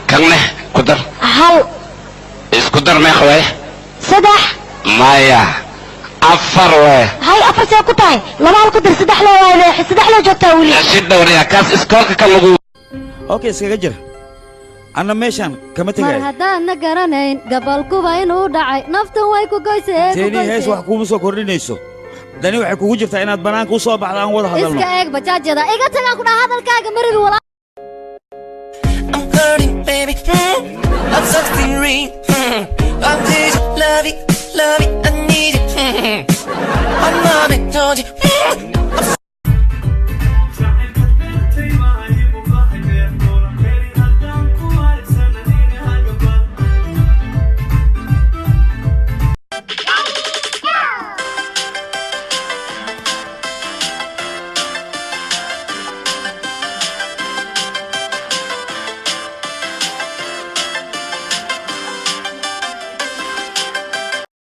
كمله قدر هل إيش قدر ما خوي سدح مايا أفر وين هاي أفر سيكوتاي لما القدر سدح له سدح له جبته ولي شد دوري كاس إسكولك كلغو اوكي iskaga jir ana meeshan kama mar tagay haddaan na garanayn gabalkuba inuu dhacay naftan way ku goyseen teeni hees wax kuuma soo kordhinayso dani waxay kugu jirtaa inaad banaanka u soo baxdo aan wada hadalno iska eeg bajaajada iga tagaan ku dhaha hadalkaaga maribi wala I'm hurting, baby. I'm something real. I need you, love it, I need it. My mommy told you.